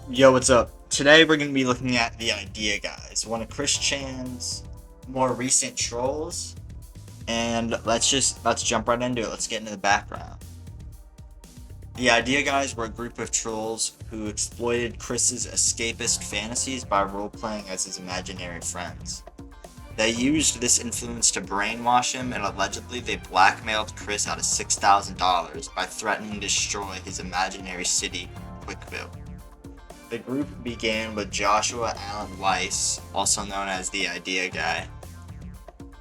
Yo, what's up? Today we're going to be looking at The Idea Guys, one of Chris Chan's more recent trolls. And let's jump right into it. Let's get into the background. The Idea Guys were a group of trolls who exploited Chris's escapist fantasies by role-playing as his imaginary friends. They used this influence to brainwash him, and allegedly they blackmailed Chris out of $6,000 by threatening to destroy his imaginary city, Quickville. The group began with Joshua Allen Weiss, also known as the Idea Guy,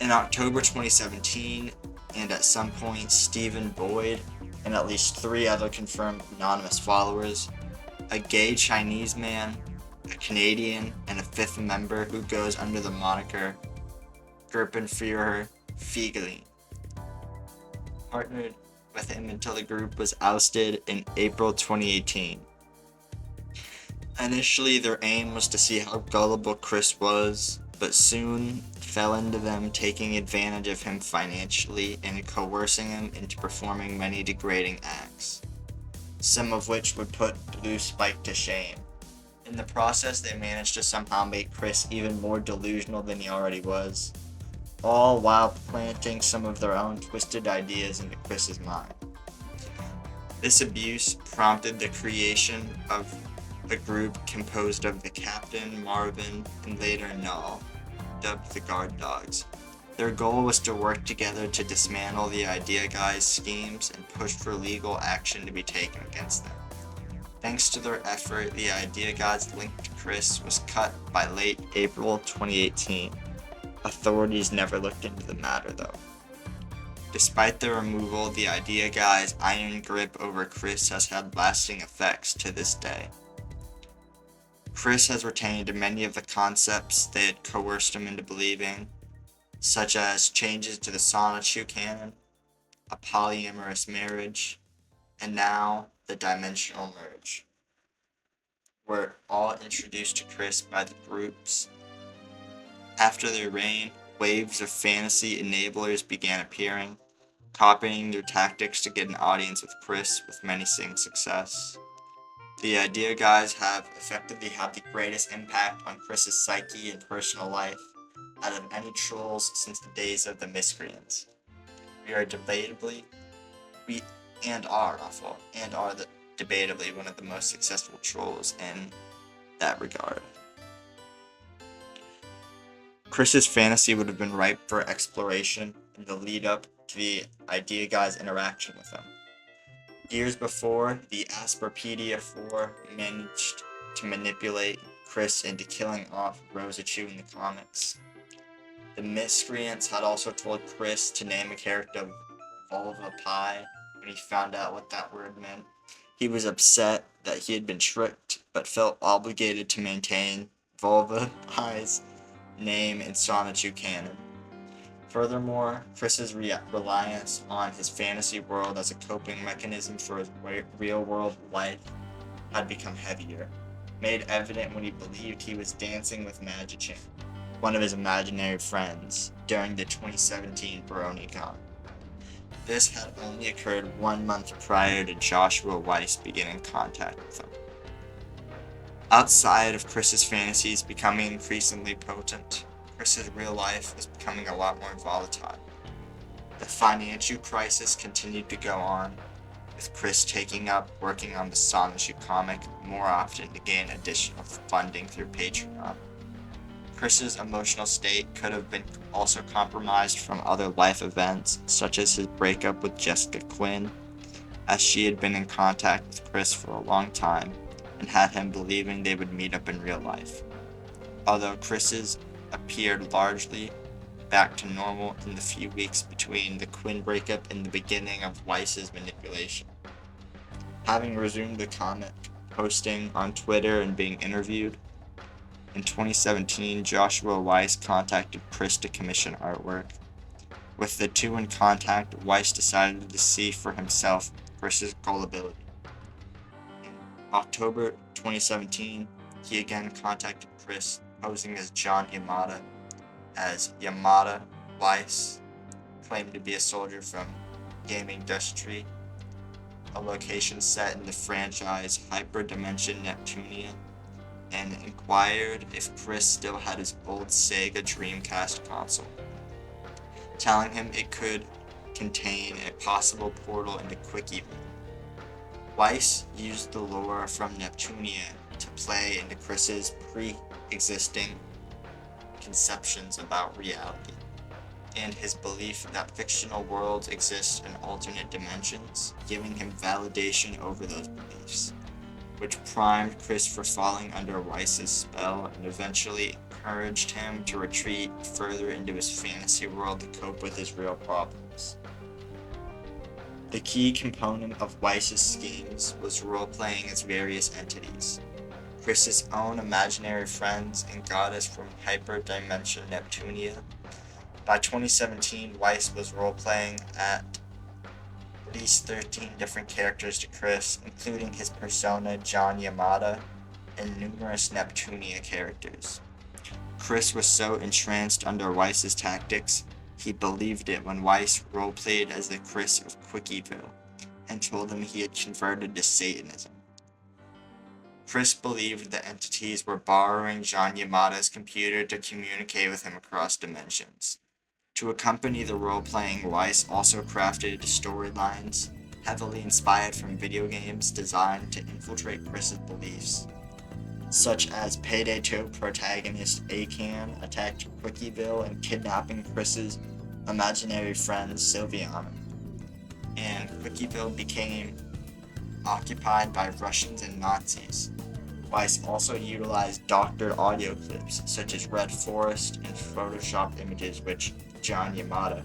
in October 2017, and at some point Stephen Boyd and at least three other confirmed anonymous followers, a gay Chinese man, a Canadian, and a fifth member who goes under the moniker Gruppenführer Fiegeling, partnered with him until the group was ousted in April 2018. Initially, their aim was to see how gullible Chris was, but soon fell into them taking advantage of him financially and coercing him into performing many degrading acts, some of which would put Blue Spike to shame. In the process, they managed to somehow make Chris even more delusional than he already was, all while planting some of their own twisted ideas into Chris's mind. This abuse prompted the creation of a group composed of the Captain, Marvin, and later Null, dubbed the Guard Dogs. Their goal was to work together to dismantle the Idea Guys' schemes and push for legal action to be taken against them. Thanks to their effort, the Idea Guys' link to Chris was cut by late April 2018. Authorities never looked into the matter, though. Despite the removal, the Idea Guys' iron grip over Chris has had lasting effects to this day. Chris has retained many of the concepts they had coerced him into believing, such as changes to the Sonichu canon, a polyamorous marriage, and now the dimensional merge, were all introduced to Chris by the groups. After their reign, waves of fantasy enablers began appearing, copying their tactics to get an audience with Chris, with many seeing success. The Idea Guys have effectively had the greatest impact on Chris's psyche and personal life out of any trolls since the days of the Miscreants. We are debatably, we and are awful, and are the, debatably one of the most successful trolls in that regard. Chris's fantasy would have been ripe for exploration in the lead up to the Idea Guys' interaction with him. Years before, the Asperpedia 4 managed to manipulate Chris into killing off Rosachou in the comics. The Miscreants had also told Chris to name a character Vulva Pie when he found out what that word meant. He was upset that he had been tricked, but felt obligated to maintain Vulva Pie's name in Sonichu canon. Furthermore, Chris's reliance on his fantasy world as a coping mechanism for his real-world life had become heavier, made evident when he believed he was dancing with Magichan, one of his imaginary friends, during the 2017 BronyCon. This had only occurred 1 month prior to Joshua Weiss beginning contact with him. Outside of Chris's fantasies becoming increasingly potent, Chris's real life was becoming a lot more volatile. The financial crisis continued to go on, with Chris taking up working on the Sonichu comic more often to gain additional funding through Patreon. Chris's emotional state could have been also compromised from other life events, such as his breakup with Jessica Quinn, as she had been in contact with Chris for a long time and had him believing they would meet up in real life. Although Chris's appeared largely back to normal in the few weeks between the Quinn breakup and the beginning of Weiss's manipulation. Having resumed the comic, posting on Twitter and being interviewed, in 2017, Joshua Weiss contacted Chris to commission artwork. With the two in contact, Weiss decided to see for himself Chris's gullibility. In October 2017, he again contacted Chris, posing as John Yamada, as Yamada Weiss, claimed to be a soldier from Gaming Industry, a location set in the franchise Hyperdimension Neptunia, and inquired if Chris still had his old Sega Dreamcast console, telling him it could contain a possible portal into Quickieville. Weiss used the lore from Neptunia to play into Chris's pre-existing conceptions about reality, and his belief that fictional worlds exist in alternate dimensions, giving him validation over those beliefs, which primed Chris for falling under Weiss's spell and eventually encouraged him to retreat further into his fantasy world to cope with his real problems. The key component of Weiss's schemes was role-playing as various entities, Chris's own imaginary friends and goddess from hyperdimension Neptunia. By 2017, Weiss was role-playing at least 13 different characters to Chris, including his persona John Yamada and numerous Neptunia characters. Chris was so entranced under Weiss's tactics, he believed it when Weiss role-played as the Chris of Quickieville and told him he had converted to Satanism. Chris believed the entities were borrowing John Yamada's computer to communicate with him across dimensions. To accompany the role-playing, Weiss also crafted storylines heavily inspired from video games designed to infiltrate Chris's beliefs, such as Payday 2 protagonist Akan attacked Quickieville and kidnapping Chris's imaginary friend Sylviana, and Quickieville became occupied by Russians and Nazis. Weiss also utilized doctored audio clips such as Red Forest and Photoshop images which John Yamada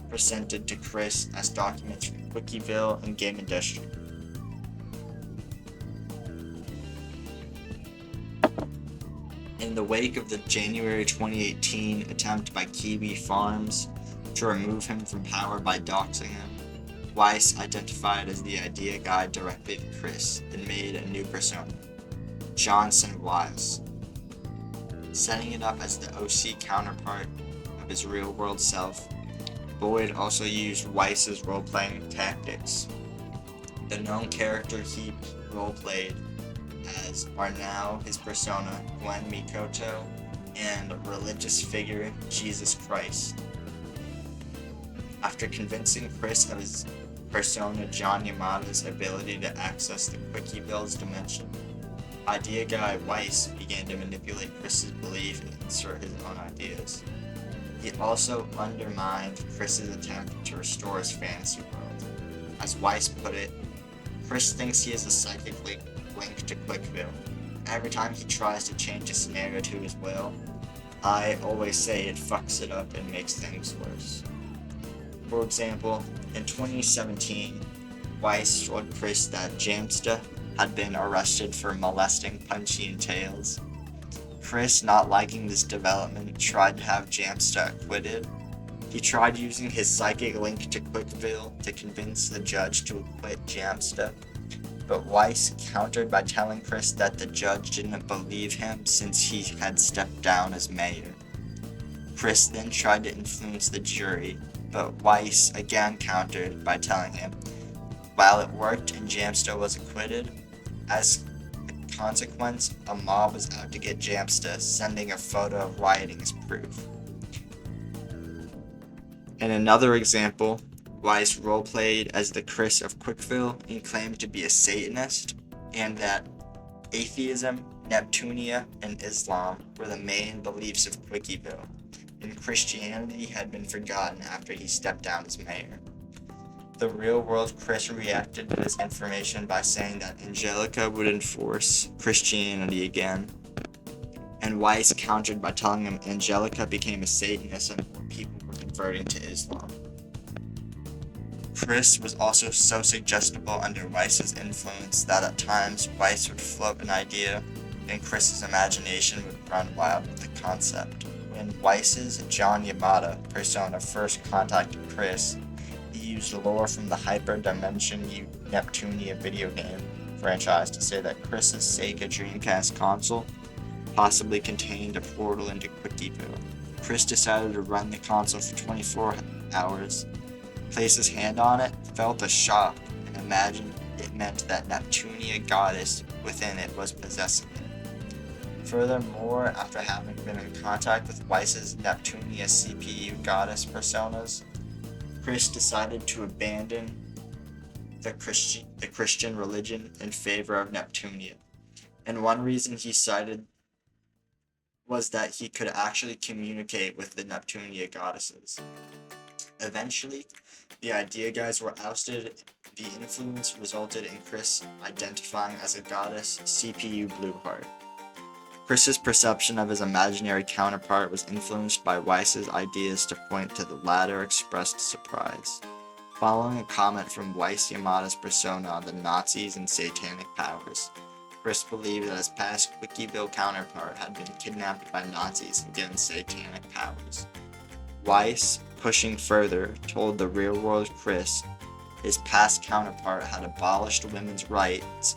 presented to Chris as documents from Quickieville and game industry. In the wake of the January 2018 attempt by Kiwi Farms to remove him from power by doxing him, Weiss identified as the idea guy directly to Chris and made a new persona, Johnson Weiss, setting it up as the OC counterpart of his real-world self. Boyd also used Weiss's role-playing tactics. The known character he role-played as are now his persona, Gwen Mikoto, and religious figure, Jesus Christ. After convincing Chris of his persona John Yamada's ability to access the Quickieville's dimension, idea guy Weiss began to manipulate Chris's belief and insert his own ideas. He also undermined Chris's attempt to restore his fantasy world. As Weiss put it, Chris thinks he is a psychic link to Quickieville. Every time he tries to change a scenario to his will, I always say it fucks it up and makes things worse. For example, in 2017, Weiss told Chris that Jamsta had been arrested for molesting Punchy and Tails. Chris, not liking this development, tried to have Jamsta acquitted. He tried using his psychic link to Quickieville to convince the judge to acquit Jamsta, but Weiss countered by telling Chris that the judge didn't believe him since he had stepped down as mayor. Chris then tried to influence the jury, but Weiss again countered by telling him, while it worked and Jamsta was acquitted, as a consequence, a mob was out to get Jamsta, sending a photo of rioting as proof. In another example, Weiss role-played as the Chris of Quickieville and claimed to be a Satanist, and that atheism, Neptunia, and Islam were the main beliefs of Quickieville, and Christianity had been forgotten after he stepped down as mayor. The real-world Chris reacted to this information by saying that Angelica would enforce Christianity again, and Weiss countered by telling him Angelica became a Satanist and more people were converting to Islam. Chris was also so suggestible under Weiss's influence that at times Weiss would float an idea and Chris's imagination would run wild with the concept. When Weiss's John Yamada persona first contacted Chris, he used lore from the Hyperdimension Neptunia video game franchise to say that Chris's Sega Dreamcast console possibly contained a portal into Quickieville. Chris decided to run the console for 24 hours, placed his hand on it, felt a shock, and imagined it meant that Neptunia goddess within it was possessing him. Furthermore, after having been in contact with Weiss's Neptunia CPU goddess personas, Chris decided to abandon the Christian religion in favor of Neptunia. And one reason he cited was that he could actually communicate with the Neptunia goddesses. Eventually, the Idea Guys were ousted. The influence resulted in Chris identifying as a goddess, CPU Blueheart. Chris's perception of his imaginary counterpart was influenced by Weiss's ideas to point to the latter expressed surprise. Following a comment from Weiss Yamada's persona on the Nazis and satanic powers, Chris believed that his past Quickieville counterpart had been kidnapped by Nazis and given satanic powers. Weiss, pushing further, told the real-world Chris his past counterpart had abolished women's rights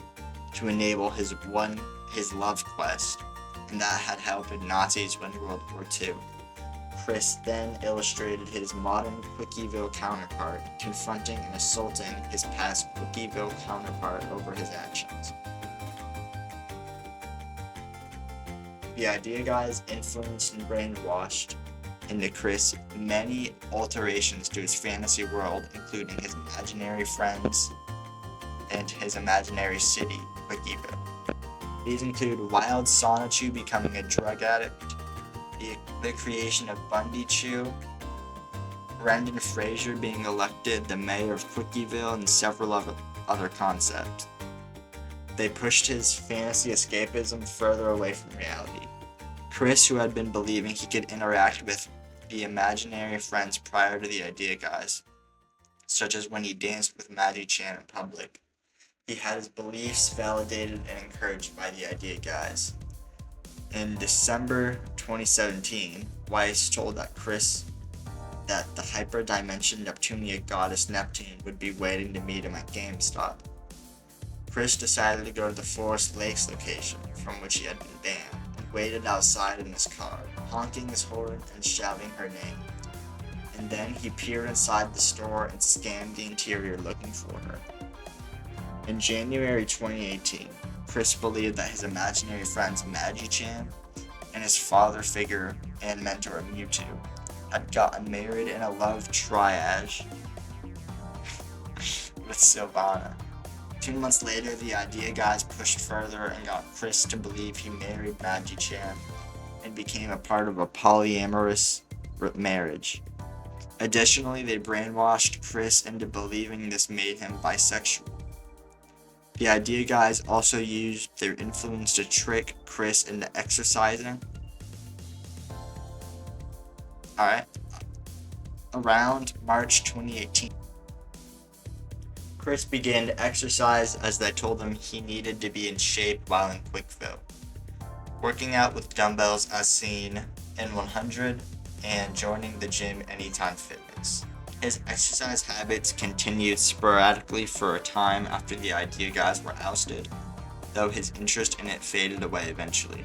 to enable his love quest, and that had helped Nazis win World War II. Chris then illustrated his modern Quickieville counterpart, confronting and assaulting his past Quickieville counterpart over his actions. The Idea Guys influenced and brainwashed into Chris many alterations to his fantasy world, including his imaginary friends and his imaginary city, Quickieville. These include Wild Sonichu becoming a drug addict, the creation of Bundy Chew, Brendan Fraser being elected the mayor of Quickieville, and several other concepts. They pushed his fantasy escapism further away from reality. Chris, who had been believing he could interact with the imaginary friends prior to the Idea Guys, such as when he danced with Maggie Chan in public, he had his beliefs validated and encouraged by the Idea Guys. In December 2017, Weiss told Chris that the hyperdimension Neptunia goddess Neptune would be waiting to meet him at GameStop. Chris decided to go to the Forest Lakes location from which he had been banned, and waited outside in his car, honking his horn and shouting her name. And then he peered inside the store and scanned the interior looking for her. In January 2018, Chris believed that his imaginary friends Maggie-chan and his father figure and mentor Mewtwo had gotten married in a love triage with Sylvana. 2 months later, the Idea Guys pushed further and got Chris to believe he married Maggie-chan and became a part of a polyamorous marriage. Additionally, they brainwashed Chris into believing this made him bisexual. The Idea Guys also used their influence to trick Chris into exercising. Around March 2018, Chris began to exercise as they told him he needed to be in shape while in Quickville, working out with dumbbells as seen in 100 and joining the gym Anytime Fitness. His exercise habits continued sporadically for a time after the Idea Guys were ousted, though his interest in it faded away eventually.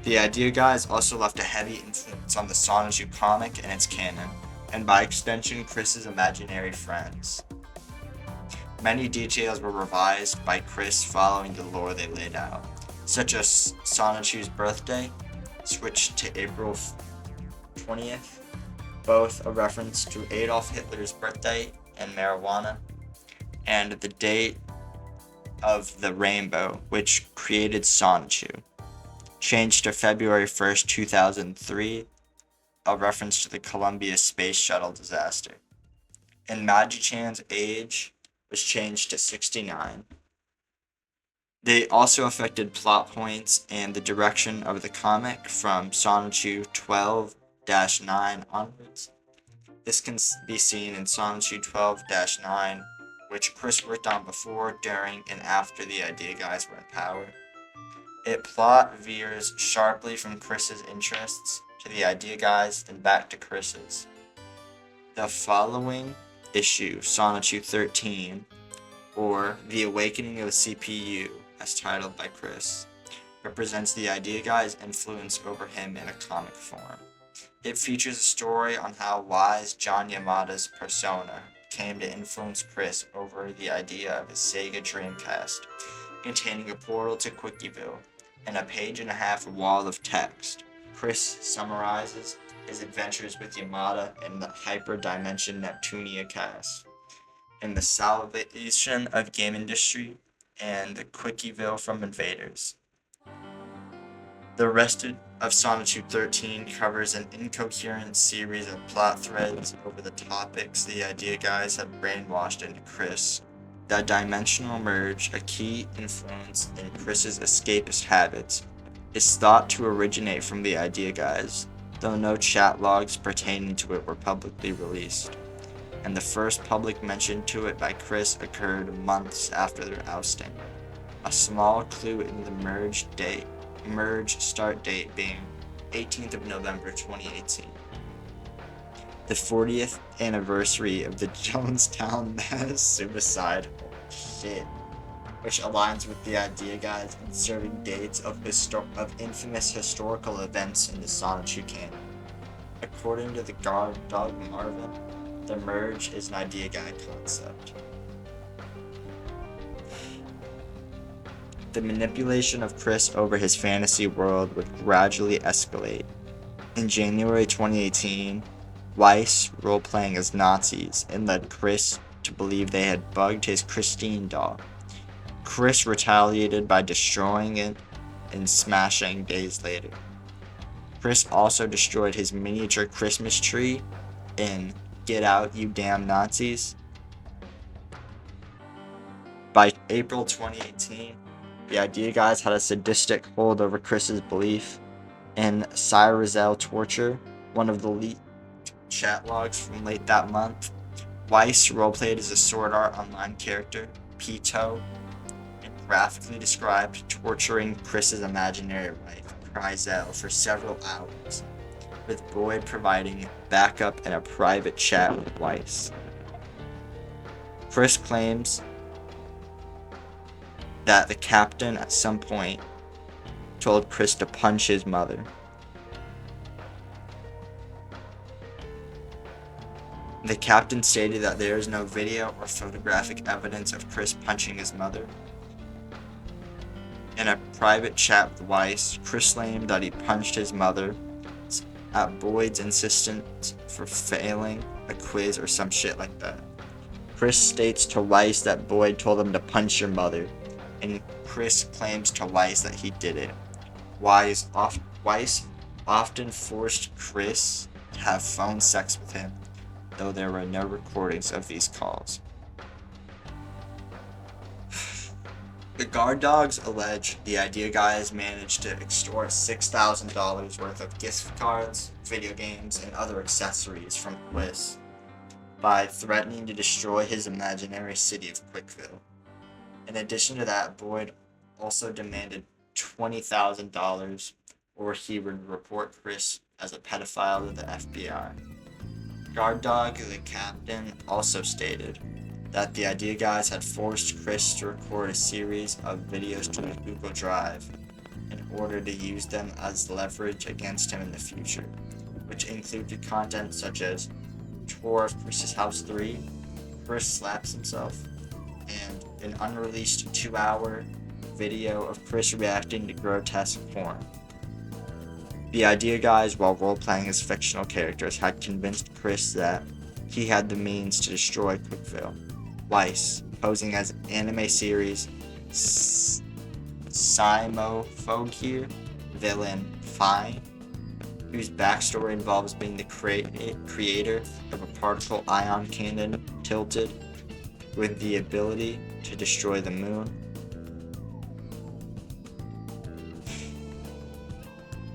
The Idea Guys also left a heavy influence on the Sonichu comic and its canon, and by extension Chris's imaginary friends. Many details were revised by Chris following the lore they laid out, such as Sonichu's birthday, switched to April 20th, both a reference to Adolf Hitler's birthday and marijuana, and the date of the rainbow, which created Sonichu, changed to February 1st, 2003, a reference to the Columbia Space Shuttle disaster. And Maggie-chan's age was changed to 69. They also affected plot points and the direction of the comic from Sonichu 12-9 onwards. This can be seen in Sonichu 12-9, which Chris worked on before, during, and after the Idea Guys were in power. Its plot veers sharply from Chris's interests to the Idea Guys, then back to Chris's. The following issue, Sonichu 13, or The Awakening of the CPU, as titled by Chris, represents the Idea Guys' influence over him in a comic form. It features a story on how wise John Yamada's persona came to influence Chris over the idea of his Sega Dreamcast, containing a portal to Quickieville, and a page-and-a-half wall of text. Chris summarizes his adventures with Yamada in the Hyperdimension Neptunia cast, in the salvation of game industry, and the Quickieville from invaders. The rest of Sonotube 13 covers an incoherent series of plot threads over the topics the idea guys have brainwashed into Chris. The dimensional merge, a key influence in Chris's escapist habits, is thought to originate from the idea guys, though no chat logs pertaining to it were publicly released, and the first public mention to it by Chris occurred months after their ousting. A small clue in the merge start date being 18th of November 2018. The 40th anniversary of the Jonestown mass suicide, which aligns with the idea guys inserting dates of infamous historical events in the Sonotube canon. According to the guard dog Marvin, the merge is an idea guy concept. The manipulation of Chris over his fantasy world would gradually escalate. In January 2018, Weiss, role-playing as Nazis, and led Chris to believe they had bugged his Christine doll. Chris retaliated by destroying it and smashing days later. Chris also destroyed his miniature Christmas tree in Get Out, You Damn Nazis. By April 2018, the idea guys had a sadistic hold over Chris's belief in Cyrazel torture, one of the leaked chat logs from late that month. Weiss roleplayed as a Sword Art Online character, Pito, and graphically described torturing Chris's imaginary wife, Kryzel, for several hours, with Boyd providing backup in a private chat with Weiss. Chris claims that the captain at some point told Chris to punch his mother. The captain stated that there is no video or photographic evidence of Chris punching his mother. In a private chat with Weiss, Chris claimed that he punched his mother at Boyd's insistence for failing a quiz or some shit like that. Chris states to Weiss that Boyd told him to punch your mother, and Chris claims to Weiss that he did it. Weiss often forced Chris to have phone sex with him, though there were no recordings of these calls. The guard dogs allege the idea guys managed to extort $6,000 worth of gift cards, video games, and other accessories from Chris by threatening to destroy his imaginary city of Quickville. In addition to that, Boyd also demanded $20,000 or he would report Chris as a pedophile to the FBI. Guard Dog, the captain, also stated that the idea guys had forced Chris to record a series of videos to the Google Drive in order to use them as leverage against him in the future, which included content such as tour of Chris's house 3, Chris slaps himself, and an unreleased 2-hour video of Chris reacting to grotesque porn. The idea guys, while role-playing as fictional characters, had convinced Chris that he had the means to destroy Quickville. Weiss, posing as anime series Simophogir villain Fine, whose backstory involves being the creator of a particle ion cannon tilted with the ability to destroy the moon.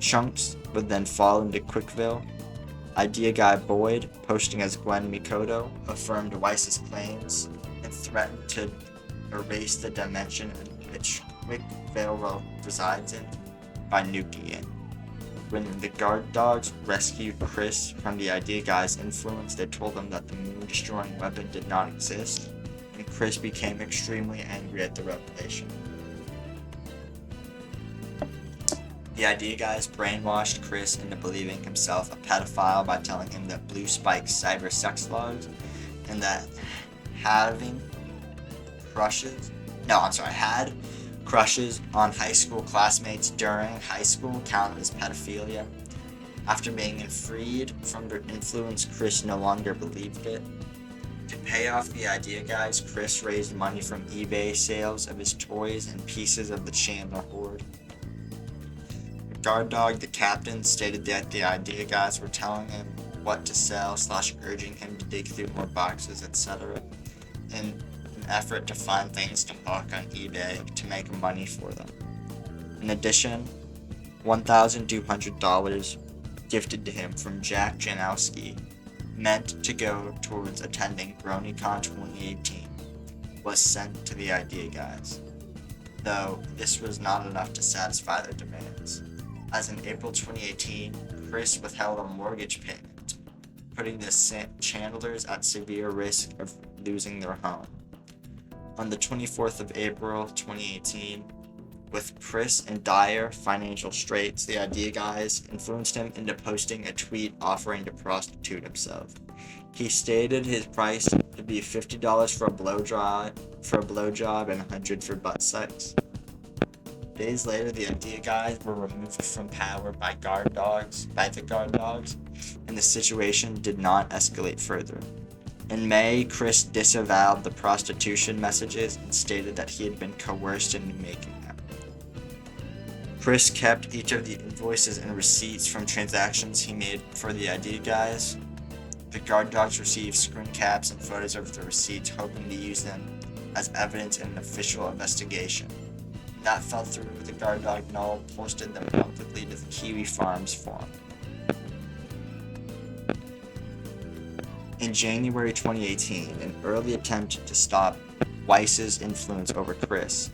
Chunks would then fall into Quickville. Idea guy Boyd, posting as Gwen Mikoto, affirmed Weiss's claims and threatened to erase the dimension in which Quickville resides in by nuking it. When the guard dogs rescued Chris from the idea guy's influence, they told him that the moon-destroying weapon did not exist, and Chris became extremely angry at the revelation. The idea guys brainwashed Chris into believing himself a pedophile by telling him that Blue Spike's cyber sex logs had Crushes on high school classmates during high school count as pedophilia. After being freed from their influence, Chris no longer believed it. To pay off the idea guys, Chris raised money from eBay sales of his toys and pieces of the Chandler hoard. Guard Dog, the captain, stated that the idea guys were telling him what to sell / urging him to dig through more boxes, etc. in an effort to find things to hawk on eBay to make money for them. In addition, $1,200 gifted to him from Jack Janowski, meant to go towards attending BronyCon 2018, was sent to the idea guys, though this was not enough to satisfy their demands, as in April 2018, Chris withheld a mortgage payment, putting the Chandlers at severe risk of losing their home. On the 24th of April 2018, with Chris in dire financial straits, the idea guys influenced him into posting a tweet offering to prostitute himself. He stated his price to be $50 for a blowjob and $100 for butt sex. Days later, the idea guys were removed from power by the guard dogs, and the situation did not escalate further. In May, Chris disavowed the prostitution messages and stated that he had been coerced into making them. Chris kept each of the invoices and receipts from transactions he made for the idea guys. The guard dogs received screen caps and photos of the receipts, hoping to use them as evidence in an official investigation. That fell through. The guard dog Null posted them publicly to the Kiwi Farms forum. In January 2018, an early attempt to stop Weiss's influence over Chris.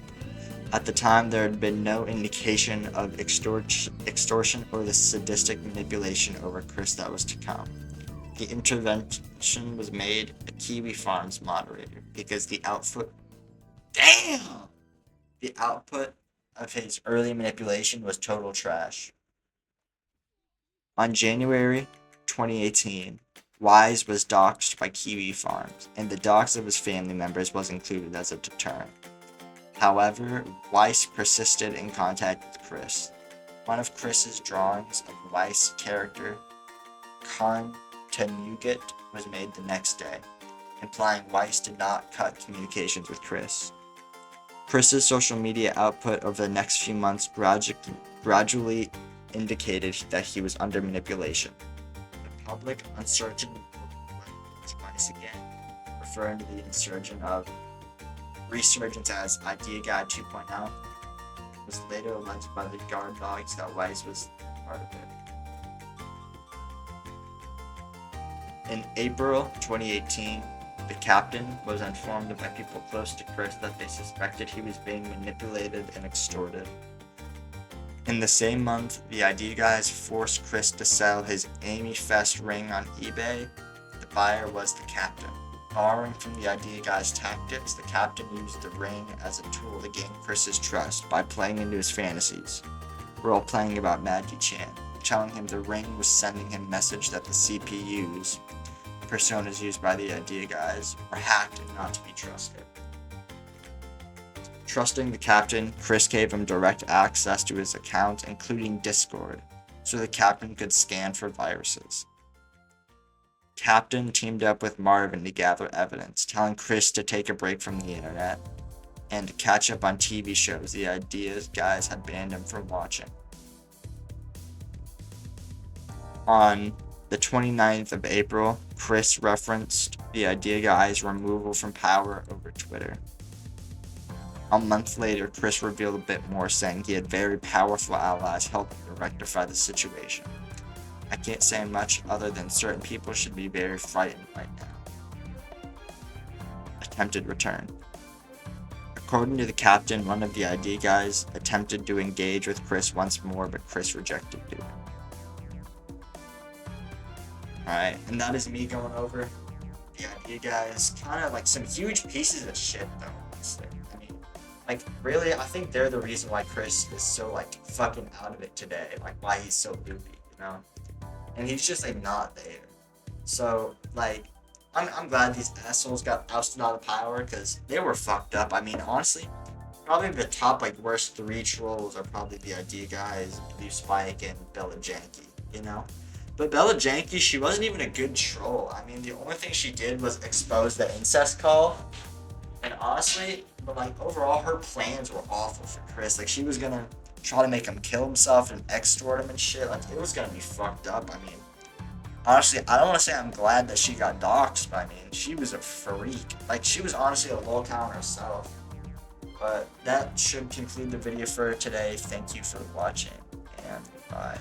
At the time, there had been no indication of extortion or the sadistic manipulation over Chris that was to come. The intervention was made a Kiwi Farms moderator because the output of his early manipulation was total trash. On January 2018, Wise was doxxed by Kiwi Farms, and the dox of his family members was included as a deterrent. However, Weiss persisted in contact with Chris. One of Chris's drawings of Weiss' character, Karntanuget, was made the next day, implying Weiss did not cut communications with Chris. Chris's social media output over the next few months gradually indicated that he was under manipulation. The public uncertain was Weiss again, referring to the resurgence as Idea Guy 2.0, was later alleged by the guard dogs that Weiss was part of it. In April 2018, the captain was informed by people close to Chris that they suspected he was being manipulated and extorted. In the same month, the idea guys forced Chris to sell his Amy Fest ring on eBay. The buyer was the captain. Borrowing from the idea guy's tactics, the captain used the ring as a tool to gain Chris's trust by playing into his fantasies, role-playing about Maggie Chan, telling him the ring was sending him message that the CPUs, personas used by the idea guys, were hacked and not to be trusted. Trusting the captain, Chris gave him direct access to his account, including Discord, so the captain could scan for viruses. Captain teamed up with Marvin to gather evidence, telling Chris to take a break from the internet and catch up on TV shows the ideas guys had banned him from watching. On the 29th of April, Chris referenced the idea guys' removal from power over Twitter. A month later, Chris revealed a bit more, saying he had very powerful allies helping to rectify the situation. I can't say much other than certain people should be very frightened right now. Attempted return. According to the captain, one of the idea guys attempted to engage with Chris once more, but Chris rejected doing it. Alright, and that is me going over the idea guys. Kind of like some huge pieces of shit though, honestly. I mean, like really, I think they're the reason why Chris is so like fucking out of it today. Like why he's so loopy, you know? And he's just like not there. So like, I'm glad these assholes got ousted out of power because they were fucked up. I mean, honestly, Probably the top like worst 3 trolls are probably the ID guys, Blue Spike, and Bella Janky. You know, but Bella Janky, she wasn't even a good troll. I mean, the only thing she did was expose the incest call, and honestly, but like overall, her plans were awful for Chris. Like she was gonna try to make him kill himself and extort him and shit. Like it was gonna be fucked up. I mean, honestly, I don't want to say I'm glad that she got doxxed, but I mean, she was a freak. Like she was honestly a low count herself. But that should conclude the video for today. Thank you for watching, and bye.